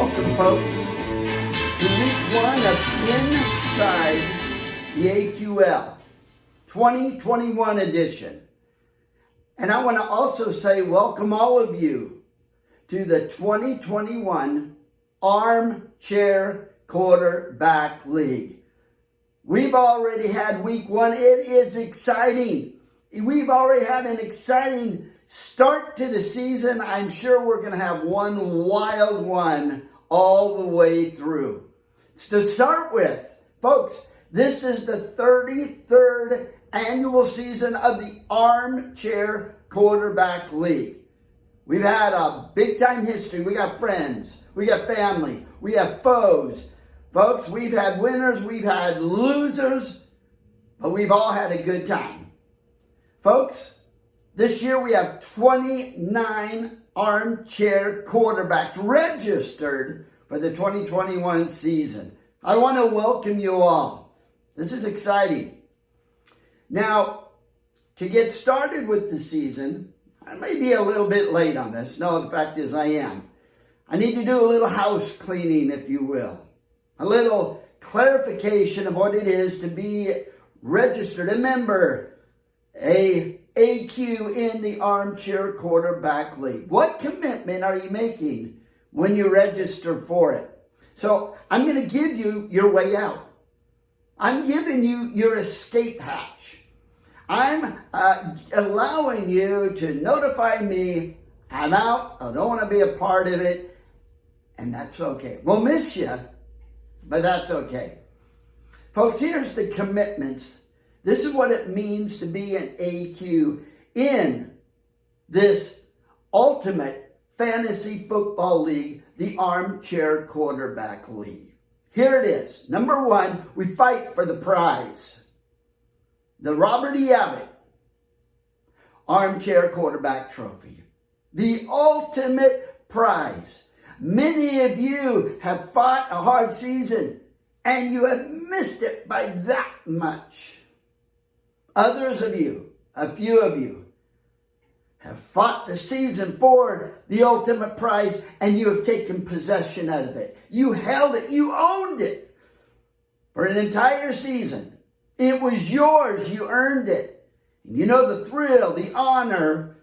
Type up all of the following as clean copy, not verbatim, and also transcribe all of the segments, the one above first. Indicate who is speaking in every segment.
Speaker 1: Welcome, folks, to week one of Inside the AQL 2021 edition. And I want to also say welcome all of you to the 2021 Armchair Quarterback League. We've already had week one. It is exciting. We've already had an exciting start to the season. I'm sure we're going to have one wild one all the way through. To start with, folks, this is the 33rd annual season of the Armchair Quarterback League. We've had a big-time history. We got friends. We got family. We have foes. Folks, we've had winners. We've had losers. But we've all had a good time. Folks, this year we have 29 armchair quarterbacks registered for the 2021 season. I want to welcome you all. This is exciting. Now, to get started with the season, I may be a little bit late on this. No, the fact is I am. I need to do a little house cleaning, if you will. A little clarification of what it is to be registered, a member, a AQ in the Armchair Quarterback League. What commitment are you making when you register for it? So I'm going to give you your way out. I'm giving you your escape hatch. I'm allowing you to notify me, I'm out, I don't want to be a part of it, and that's okay. We'll miss you, but that's okay. Folks, here's the commitments. This is what it means to be an AQ in this ultimate fantasy football league, the Armchair Quarterback League. Here it is. Number one, we fight for the prize. The Robert E. Abbott Armchair Quarterback Trophy. The ultimate prize. Many of you have fought a hard season and you have missed it by that much. Others of you, a few of you, have fought the season for the ultimate prize and you have taken possession of it. You held it. You owned it for an entire season. It was yours. You earned it. And you know the thrill, the honor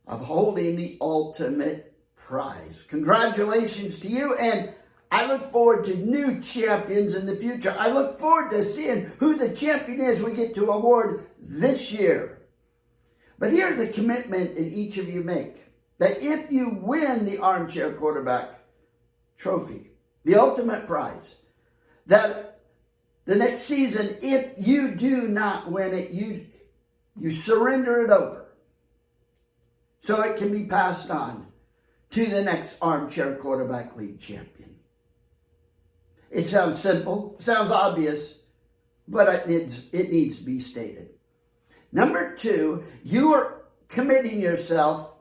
Speaker 1: of holding the ultimate prize. Congratulations to you, and I look forward to new champions in the future. I look forward to seeing who the champion is we get to award this year. But here's a commitment that each of you make. That if you win the Armchair Quarterback Trophy, the ultimate prize, that the next season, if you do not win it, you surrender it over. So it can be passed on to the next Armchair Quarterback League champion. It sounds simple, sounds obvious, but it needs to be stated. Number two, you are committing yourself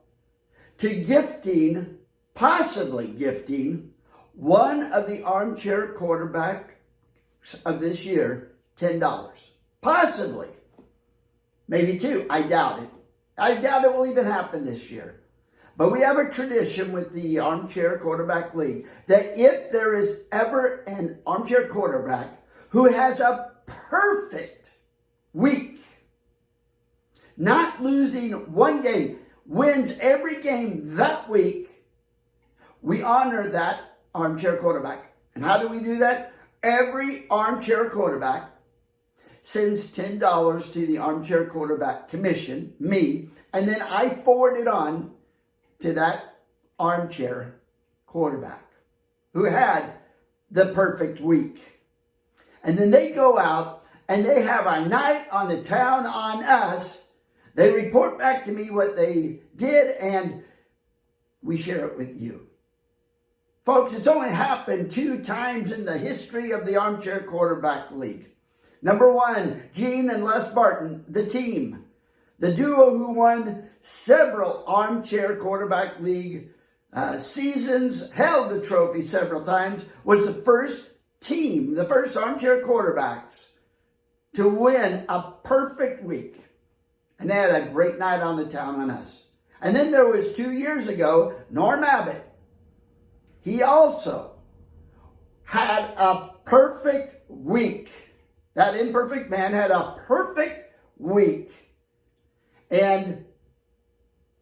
Speaker 1: to gifting, possibly gifting, one of the armchair quarterbacks of this year $10. Possibly. Maybe two. I doubt it. I doubt it will even happen this year. But we have a tradition with the Armchair Quarterback League that if there is ever an armchair quarterback who has a perfect week, not losing one game, wins every game that week, we honor that armchair quarterback. And how do we do that? Every armchair quarterback sends $10 to the Armchair Quarterback Commission, me, and then I forward it on to that armchair quarterback who had the perfect week. And then they go out and they have a night on the town on us. They report back to me what they did and we share it with you. Folks, it's only happened 2 times in the history of the Armchair Quarterback League. Number one, Gene and Les Barton, the team. The duo who won several Armchair Quarterback League seasons, held the trophy several times, was the first team, the first armchair quarterbacks to win a perfect week. And they had a great night on the town on us. And then there was 2 years ago, Norm Abbott. He also had a perfect week. That imperfect man had a perfect week. And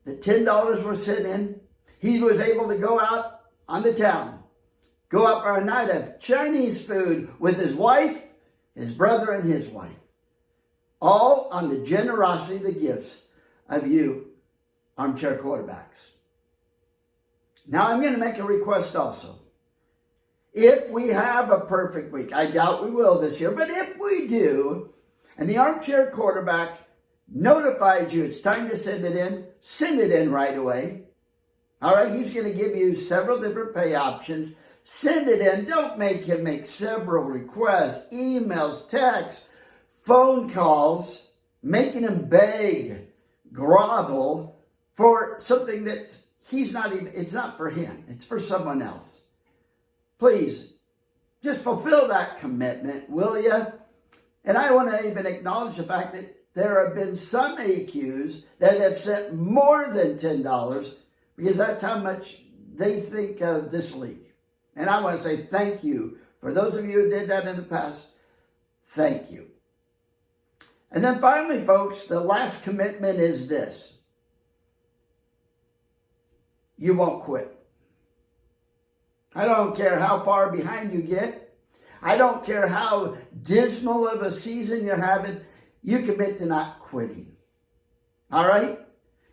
Speaker 1: the $10 were sent in. He was able to go out on the town, go out for a night of Chinese food with his wife, his brother, and his wife. All on the generosity, the gifts of you, armchair quarterbacks. Now I'm going to make a request also. If we have a perfect week, I doubt we will this year, but if we do, and the armchair quarterback notifies you it's time to send it in right away. All right, he's going to give you several different pay options. Send it in. Don't make him make several requests, emails, texts, phone calls, making him beg, grovel for something that's it's not for him. It's for someone else. Please, just fulfill that commitment, will you? And I want to even acknowledge the fact that there have been some AQs that have sent more than $10 because that's how much they think of this league. And I want to say thank you. For those of you who did that in the past, thank you. And then finally, folks, the last commitment is this. You won't quit. I don't care how far behind you get. I don't care how dismal of a season you're having. You commit to not quitting. All right?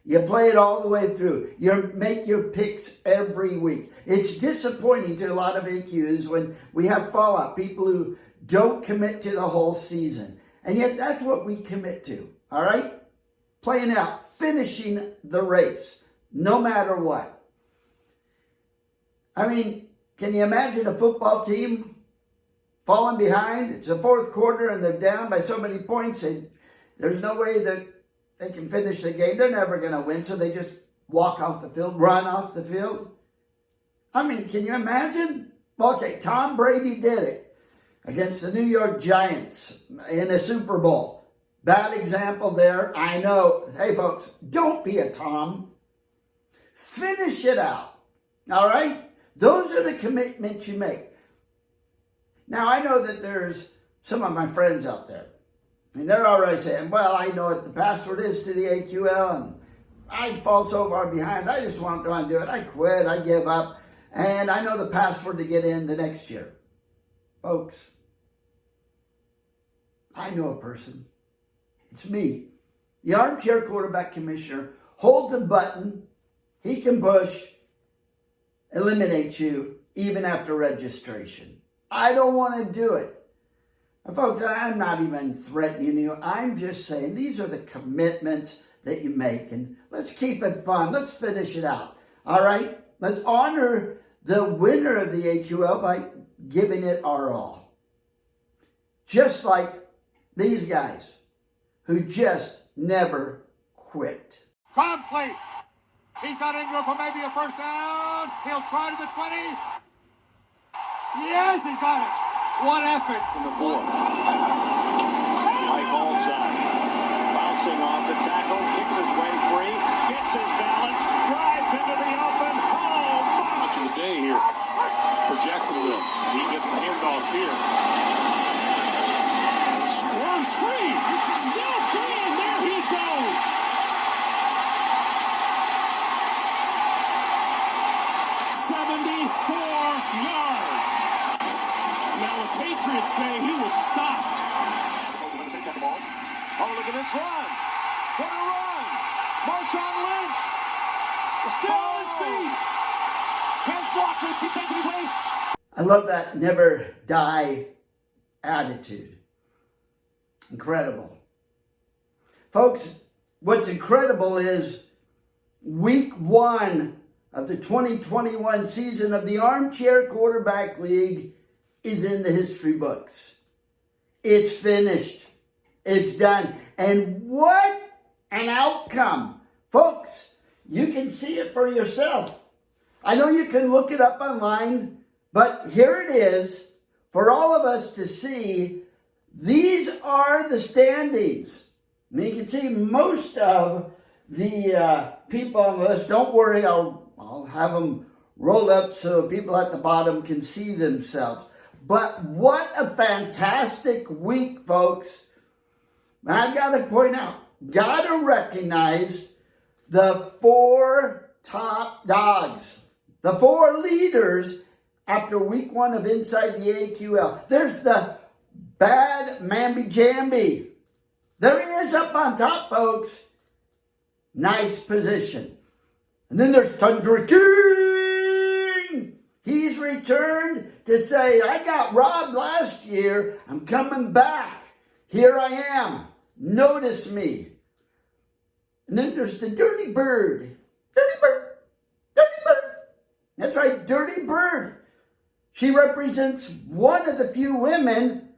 Speaker 1: You play it all the way through. You make your picks every week. It's disappointing to a lot of AQs when we have fallout, people who don't commit to the whole season. And yet that's what we commit to. All right? Playing out, finishing the race, no matter what. I mean, can you imagine a football team falling behind? It's the fourth quarter and they're down by so many points and there's no way that they can finish the game. They're never going to win, so they just walk off the field, run off the field. I mean, can you imagine? Okay, Tom Brady did it against the New York Giants in a Super Bowl. Bad example there, I know. Hey, folks, don't be a Tom. Finish it out, all right? Those are the commitments you make. Now, I know that there's some of my friends out there, and they're already saying, well, I know what the password is to the AQL, and I fall so far behind, I just won't go and do it. I quit, I give up, and I know the password to get in the next year. Folks, I know a person. It's me. The armchair quarterback commissioner holds a button. He can push, eliminate you, even after registration. I don't want to do it. And folks, I'm not even threatening you. I'm just saying these are the commitments that you make. And let's keep it fun. Let's finish it out. All right? Let's honor the winner of the AQL by giving it our all. Just like these guys who just never quit.
Speaker 2: Complete. He's got Ingram for maybe a first down. He'll try to the 20. Yes, he's got it. What effort.
Speaker 3: In the fourth. High ball side. Bouncing off the tackle. Kicks his way free. Gets his balance. Drives into the open. Oh,
Speaker 4: much of the day here for Jacksonville. He gets the handoff here. Squirms free. Still free, and there he goes. Yards. Now the Patriots say he was stopped.
Speaker 3: oh, look at this run. What a run. Marshawn Lynch. Still on his feet. Has blocker. He's taking his way.
Speaker 1: I love that never die attitude. Incredible. Folks, what's incredible is week 1 of the 2021 season of the Armchair Quarterback League is in the history books. It's finished. It's done. And what an outcome. Folks, you can see it for yourself. I know you can look it up online, but here it is for all of us to see. These are the standings. I mean, you can see most of the people on the list. Don't worry, I'll have them rolled up so people at the bottom can see themselves. But what a fantastic week, folks. I've got to point out, got to recognize the 4 top dogs, the 4 leaders after week 1 of Inside the AQL. There's the bad mamby-jamby. There he is up on top, folks. Nice position. And then there's Tundra King. He's returned to say, I got robbed last year. I'm coming back. Here I am. Notice me. And then there's the Dirty Bird. Dirty Bird. Dirty Bird. That's right, Dirty Bird. She represents one of the few women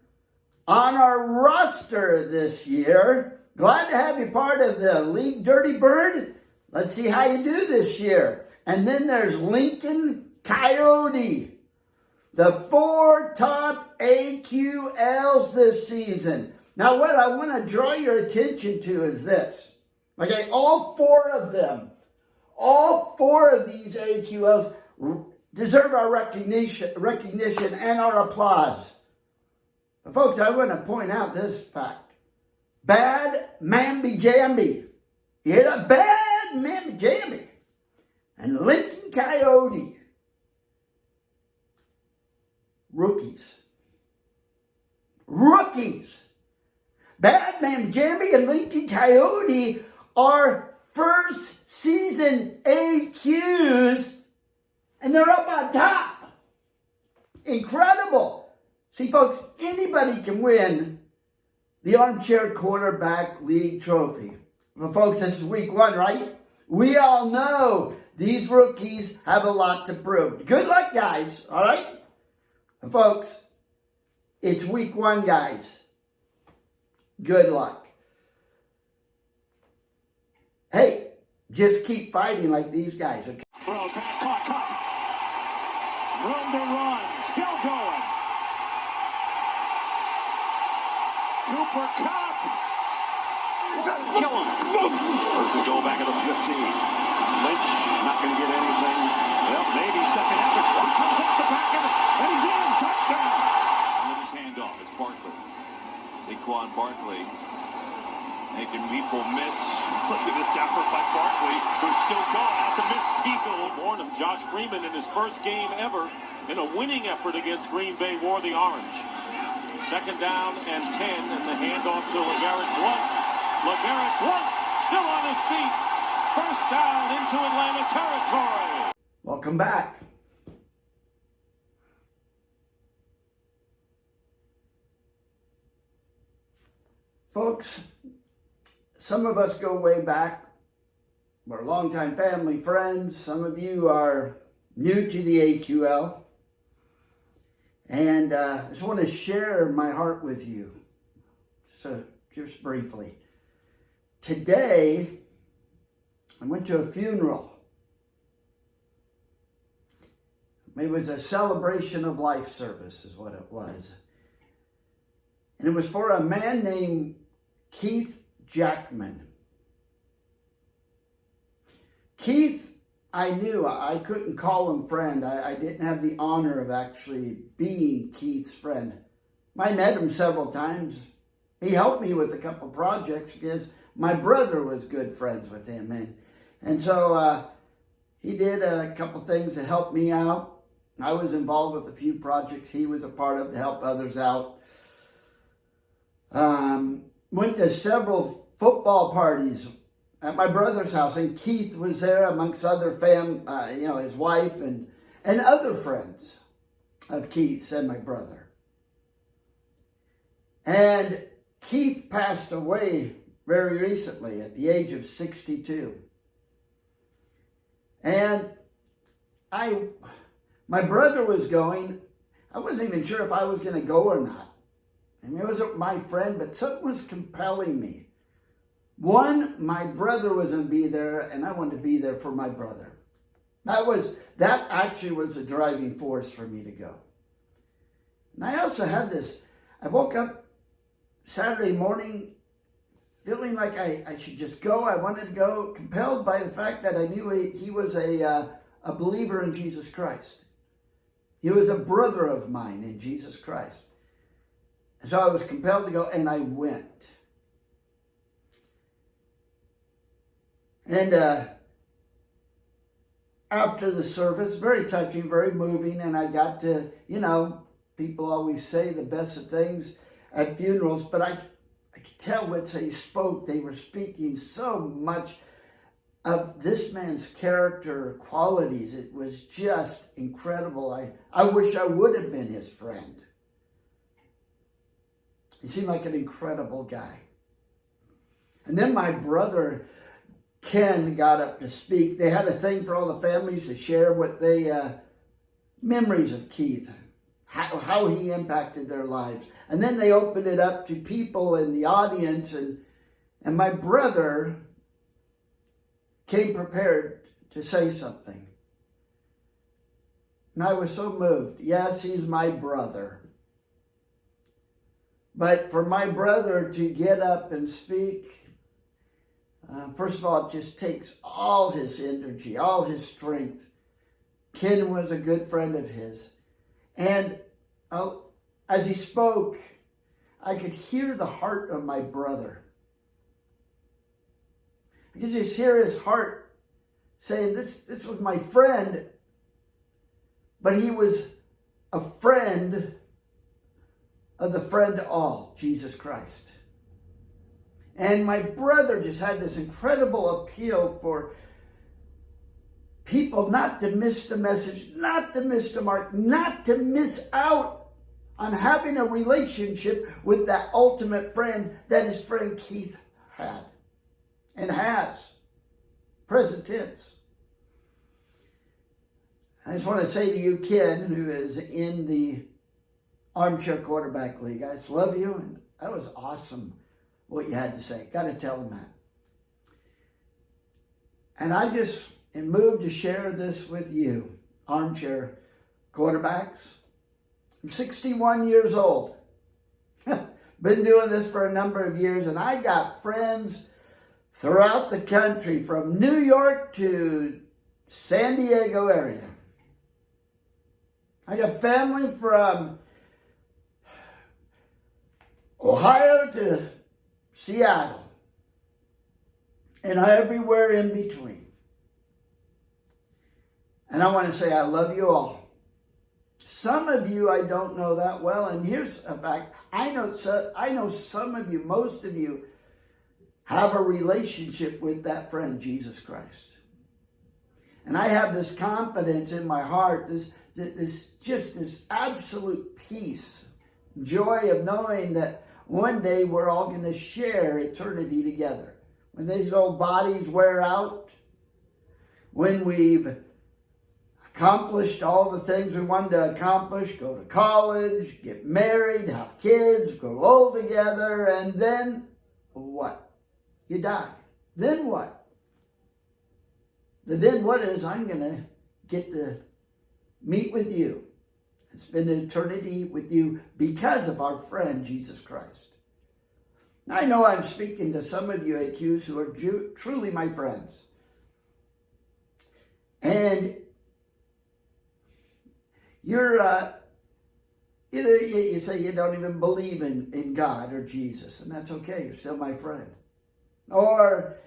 Speaker 1: on our roster this year. Glad to have you part of the league, Dirty Bird. Let's see how you do this year. And then there's Lincoln Coyote. The 4 top AQLs this season. Now what I want to draw your attention to is this. Okay, all 4 of them, all 4 of these AQLs deserve our recognition and our applause. But folks, I want to point out this fact. Bad mamby-jamby. You hear that? Bad mamby-jamby. And Lincoln Coyote. Rookies. Rookies. Bad mamby-jamby and Lincoln Coyote are first season AQs, and they're up on top. Incredible. See, folks, anybody can win the Armchair Quarterback League Trophy. But folks, this is week 1, right? We all know these rookies have a lot to prove. Good luck, guys, all right? And folks, it's week 1, guys. Good luck. Hey, just keep fighting like these guys, okay?
Speaker 4: Throws, pass, caught. Room to run, still going. Cooper Kupp.
Speaker 3: Kill him. First to go back at the 15. Lynch not going to get anything. Well, maybe second effort. One comes off the back of it, and he's in. Touchdown. And with his handoff, it's Barkley. Saquon Barkley making people miss. Look at this effort by Barkley, who's still going at the midfield. Warned him, Josh Freeman in his first game ever in a winning effort against Green Bay wore the orange. Second down and 10, and the handoff to LeGarrette Blount. LeGarrette Blount still on his feet. First down into Atlanta territory.
Speaker 1: Welcome back. Folks, some of us go way back. We're longtime family friends. Some of you are new to the AQL. And I just want to share my heart with you. So, just briefly. Today, I went to a funeral. It was a celebration of life service is what it was. And it was for a man named Keith Jackman. Keith, I knew. I couldn't call him friend. I didn't have the honor of actually being Keith's friend. I met him several times. He helped me with a couple projects because my brother was good friends with him. And so he did a couple things to help me out. I was involved with a few projects he was a part of to help others out. Went to several football parties at my brother's house, and Keith was there amongst other his wife and other friends of Keith's and my brother. And Keith passed away very recently at the age of 62. And my brother was going. I wasn't even sure if I was going to go or not. I mean, it wasn't my friend, but something was compelling me. One, my brother was going to be there, and I wanted to be there for my brother. That actually was a driving force for me to go. And I also had this, I woke up Saturday morning feeling like I should just go. I wanted to go, compelled by the fact that I knew he was a believer in Jesus Christ. He was a brother of mine in Jesus Christ. And so I was compelled to go, and I went. And after the service, very touching, very moving, and I got to, people always say the best of things at funerals, but I could tell when they spoke, they were speaking so much of this man's character qualities. It was just incredible. I wish I would have been his friend. He seemed like an incredible guy. And then my brother Ken got up to speak. They had a thing for all the families to share what they, memories of Keith, how he impacted their lives. And then they opened it up to people in the audience, and my brother came prepared to say something. And I was so moved. Yes, he's my brother. But for my brother to get up and speak, first of all, it just takes all his energy, all his strength. Ken was a good friend of his. And as he spoke, I could hear the heart of my brother. I could just hear his heart saying, this was my friend, but he was a friend of the friend to all, Jesus Christ. And my brother just had this incredible appeal for people not to miss the message, not to miss the mark, not to miss out on having a relationship with that ultimate friend that his friend Keith had and has. Present tense. I just want to say to you, Ken, who is in the Armchair Quarterback League, I just love you, and that was awesome what you had to say. Got to tell him that. And I just am moved to share this with you, Armchair Quarterbacks. I'm 61 years old. Been doing this for a number of years, and I got friends throughout the country, from New York to San Diego area. I got family from Ohio to Seattle, and everywhere in between. And I want to say I love you all. Some of you I don't know that well, and here's a fact. I know some of you, most of you, have a relationship with that friend, Jesus Christ. And I have this confidence in my heart, this absolute peace, joy of knowing that one day we're all going to share eternity together. When these old bodies wear out, when we've accomplished all the things we wanted to accomplish, go to college, get married, have kids, grow old together, and then what? You die. Then what? The then what is I'm going to get to meet with you and spend an eternity with you because of our friend, Jesus Christ. Now, I know I'm speaking to some of you AQs who are truly my friends. And you're, either you say you don't even believe in God or Jesus, and that's okay. You're still my friend. Or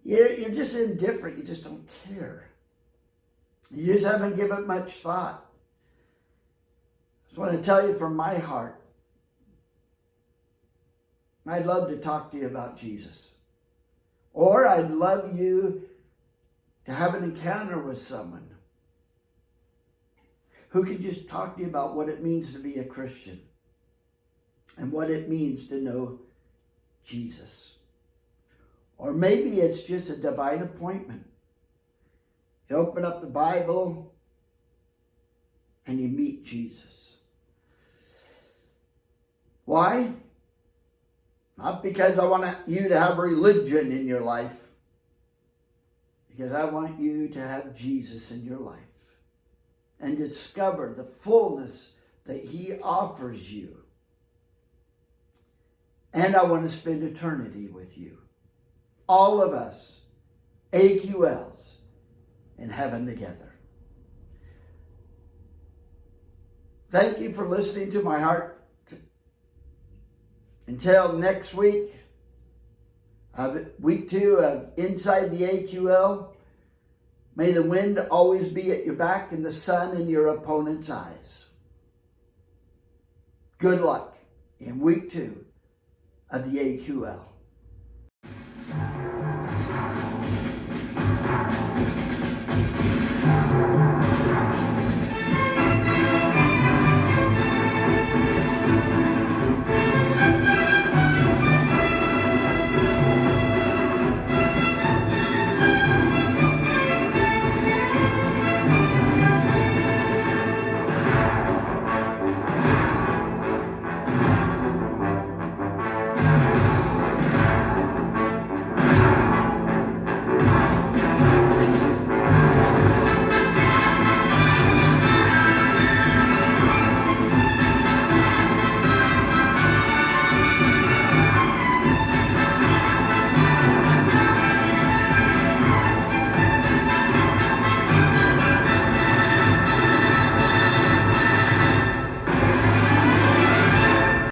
Speaker 1: you're just indifferent. You just don't care. You just haven't given much thought. I just want to tell you from my heart, I'd love to talk to you about Jesus. Or I'd love you to have an encounter with someone who could just talk to you about what it means to be a Christian and what it means to know Jesus. Or maybe it's just a divine appointment. You open up the Bible and you meet Jesus. Why? Not because I want you to have religion in your life. Because I want you to have Jesus in your life and discover the fullness that he offers you. And I want to spend eternity with you. All of us, AQLs, in heaven together. Thank you for listening to my heart. Until next week, week 2 of Inside the AQL, may the wind always be at your back and the sun in your opponent's eyes. Good luck in week 2 of the AQL.